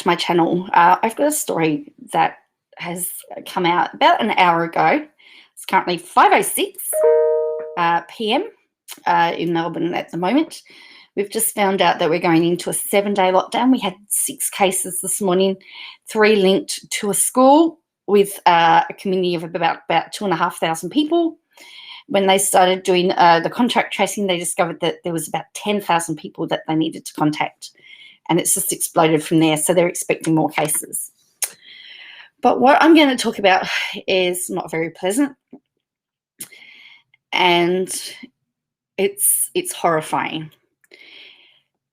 to my channel. I've got a story that has come out about an hour ago. It's currently 5:06 p.m. In Melbourne at the moment. We've just found out that we're going into a 7-day lockdown. We had 6 cases this morning, 3 linked to a school with a community of about 2,500 people. When they started doing the contact tracing, they discovered that there was about 10,000 people that they needed to contact, and it's just exploded from there. So they're expecting more cases. But what I'm going to talk about is not very pleasant, and it's horrifying.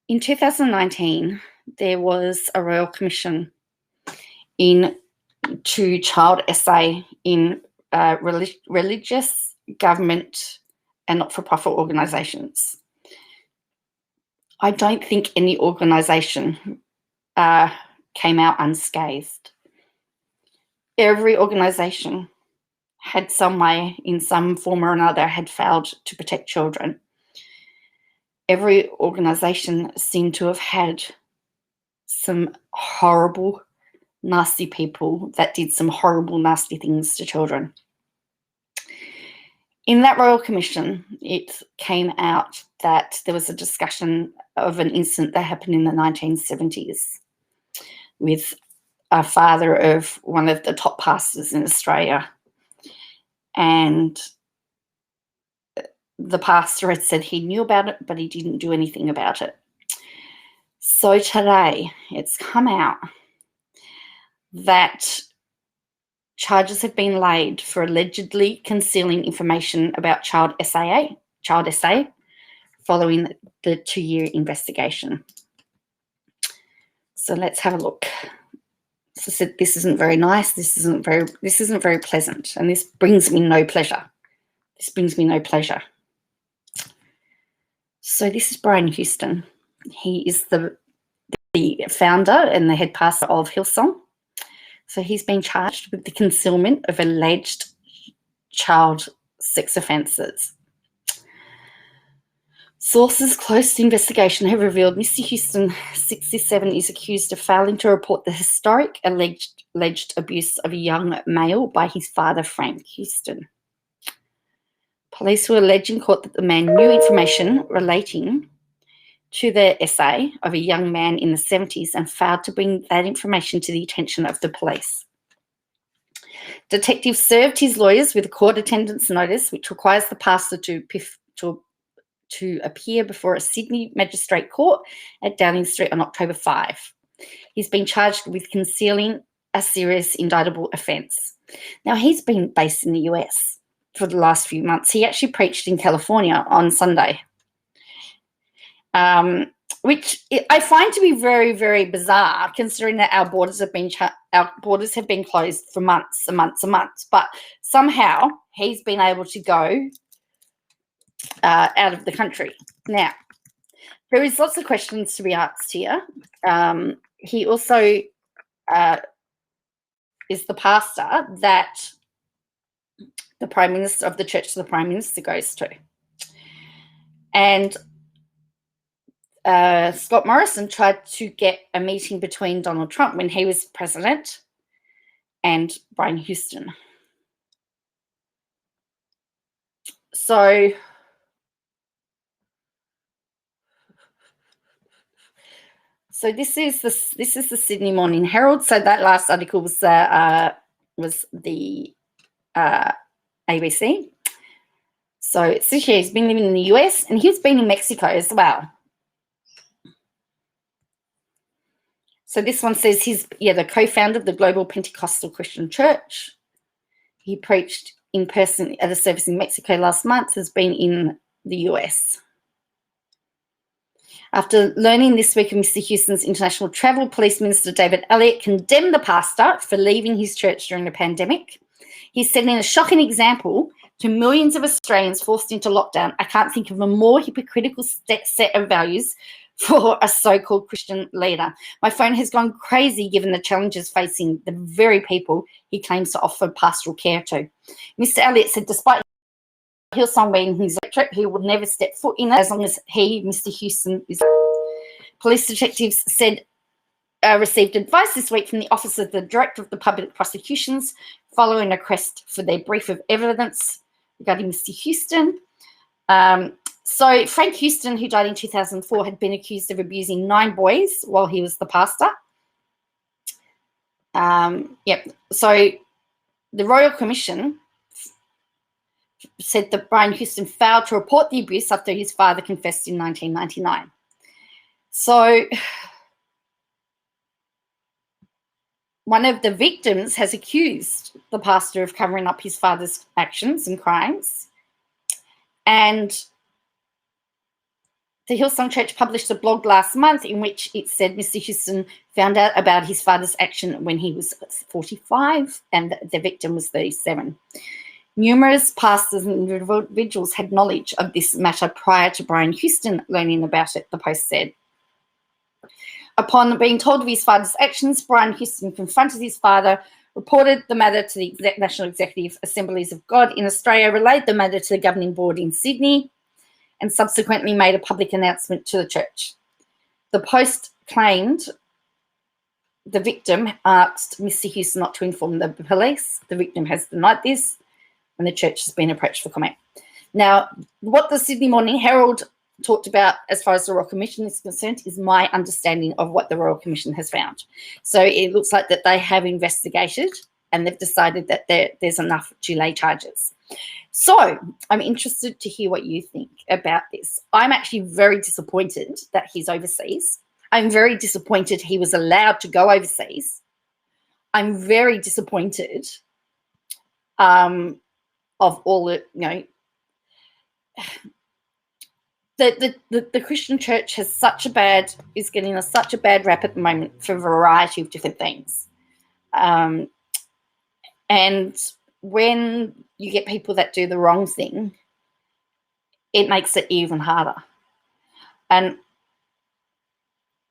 In 2019, there was a royal commission into child SA in religious, government, and not-for-profit organisations. I don't think any organisation came out unscathed. Every organisation had some way, in some form or another, had failed to protect children. Every organisation seemed to have had some horrible, nasty people that did some horrible, nasty things to children. In that Royal Commission, it came out that there was a discussion of an incident that happened in the 1970s with a father of one of the top pastors in Australia. And the pastor had said he knew about it, but he didn't do anything about it. So today it's come out that charges have been laid for allegedly concealing information about child SA, following the 2-year investigation. So let's have a look. So I said, this isn't very nice. This isn't very pleasant, and this brings me no pleasure. So this is Brian Houston. He is the founder and the head pastor of Hillsong. So he's been charged with the concealment of alleged child sex offences. Sources close to the investigation have revealed Mr. Houston, 67, is accused of failing to report the historic alleged abuse of a young male by his father, Frank Houston. Police were alleged in court that the man knew information relating to the SA of a young man in the 70s and failed to bring that information to the attention of the police. Detectives served his lawyers with a court attendance notice, which requires the pastor to appear before a Sydney magistrate court at Downing Street on October 5. He's been charged with concealing a serious indictable offence. Now, he's been based in the US for the last few months. He actually preached in California on Sunday, which I find to be very, very bizarre, considering that our borders have been closed for months and months and months. But somehow he's been able to go out of the country. Now, there is lots of questions to be asked here. He also is the pastor that the Prime Minister of the church the Prime Minister goes to. And Scott Morrison tried to get a meeting between Donald Trump when he was president and Brian Houston. So this is the Sydney Morning Herald. So that last article was the ABC. So it says here he's been living in the US and he's been in Mexico as well. So this one says he's the co-founder of the Global Pentecostal Christian Church. He preached in person at a service in Mexico last month, has been in the US. After learning this week of Mr. Houston's international travel, Police Minister David Elliott condemned the pastor for leaving his church during the pandemic. He said, in a shocking example to millions of Australians forced into lockdown, I can't think of a more hypocritical set of values for a so-called Christian leader. My phone has gone crazy given the challenges facing the very people he claims to offer pastoral care to. Mr. Elliott said, despite Hillsong being his electorate, he would never step foot in it as long as he, Mr. Houston, is. Police detectives said received advice this week from the Office of the Director of the Public Prosecutions following a request for their brief of evidence regarding Mr. Houston. So Frank Houston, who died in 2004, had been accused of abusing 9 boys while he was the pastor. So the Royal Commission said that Brian Houston failed to report the abuse after his father confessed in 1999. So one of the victims has accused the pastor of covering up his father's actions and crimes. And the Hillsong Church published a blog last month in which it said Mr. Houston found out about his father's action when he was 45 and the victim was 37. Numerous pastors and individuals had knowledge of this matter prior to Brian Houston learning about it, the Post said. Upon being told of his father's actions, Brian Houston confronted his father, reported the matter to the National Executive Assemblies of God in Australia, relayed the matter to the governing board in Sydney, and subsequently made a public announcement to the church. The Post claimed the victim asked Mr. Houston not to inform the police. The victim has denied this, and the church has been approached for comment. Now, what the Sydney Morning Herald talked about as far as the Royal Commission is concerned is my understanding of what the Royal Commission has found. So it looks like that they have investigated and they've decided that there's enough to lay charges. So I'm interested to hear what you think about this. I'm actually very disappointed that he's overseas. I'm very disappointed he was allowed to go overseas. I'm very disappointed of all the, the Christian church has is getting such a bad rap at the moment for a variety of different things. And when you get people that do the wrong thing, it makes it even harder. And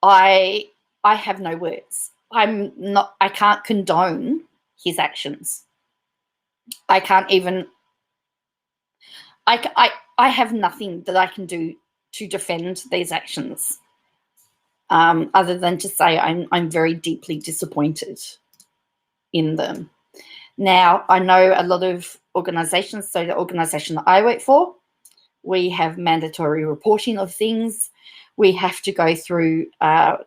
I have no words. I can't condone his actions. I can't even, I have nothing that I can do to defend these actions, other than to say I'm very deeply disappointed in them. Now, I know a lot of organisations, so the organisation that I work for, we have mandatory reporting of things. We have to go through,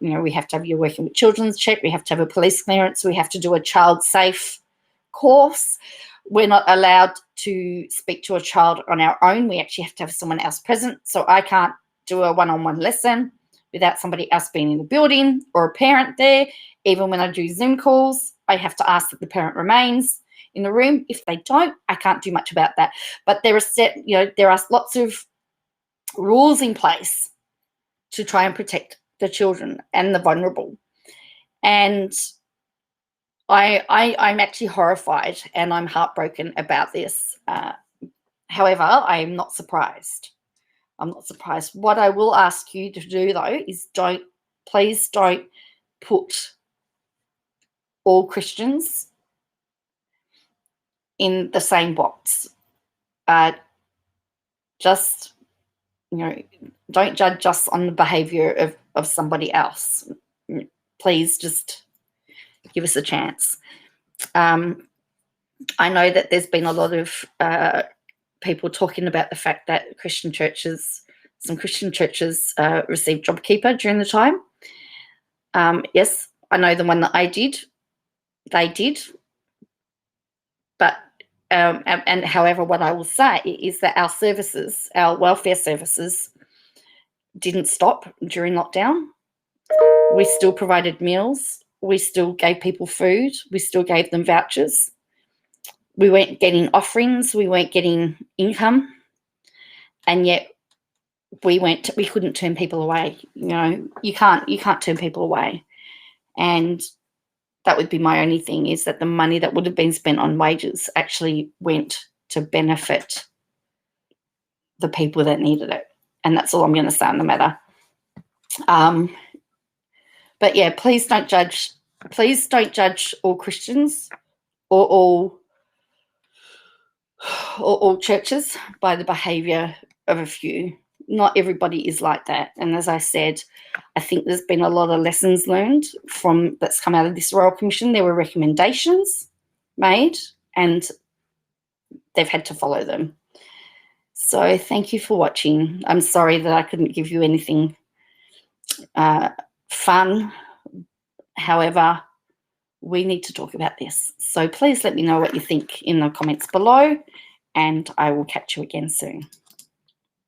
we have to have your working with children's check. We have to have a police clearance. We have to do a child safe course. We're not allowed to speak to a child on our own. We actually have to have someone else present. So I can't do a one-on-one lesson without somebody else being in the building or a parent there. Even when I do Zoom calls, I have to ask that the parent remains in the room. If they don't, I can't do much about that. But there are lots of rules in place to try and protect the children and the vulnerable. And I'm actually horrified and I'm heartbroken about this. However, I am not surprised. I'm not surprised. What I will ask you to do, though, is please don't put all Christians in the same box. Just, don't judge us on the behaviour of somebody else. Please just give us a chance. I know that there's been a lot of people talking about the fact that some Christian churches received JobKeeper during the time. Yes, I know the one that I did, they did. But, and however, what I will say is that our services, our welfare services, didn't stop during lockdown. We still provided meals. We still gave people food. We still gave them vouchers. We weren't getting offerings. We weren't getting income. And yet we couldn't turn people away. You can't turn people away. And that would be my only thing, is that the money that would have been spent on wages actually went to benefit the people that needed it. And that's all I'm going to say on the matter. But yeah, please don't judge all Christians or all churches by the behaviour of a few. not everybody is like that. And as I said, I think there's been a lot of lessons learned that's come out of this Royal Commission. There were recommendations made and they've had to follow them. So thank you for watching. I'm sorry that I couldn't give you anything fun. However, we need to talk about this. So please let me know what you think in the comments below, and I will catch you again soon.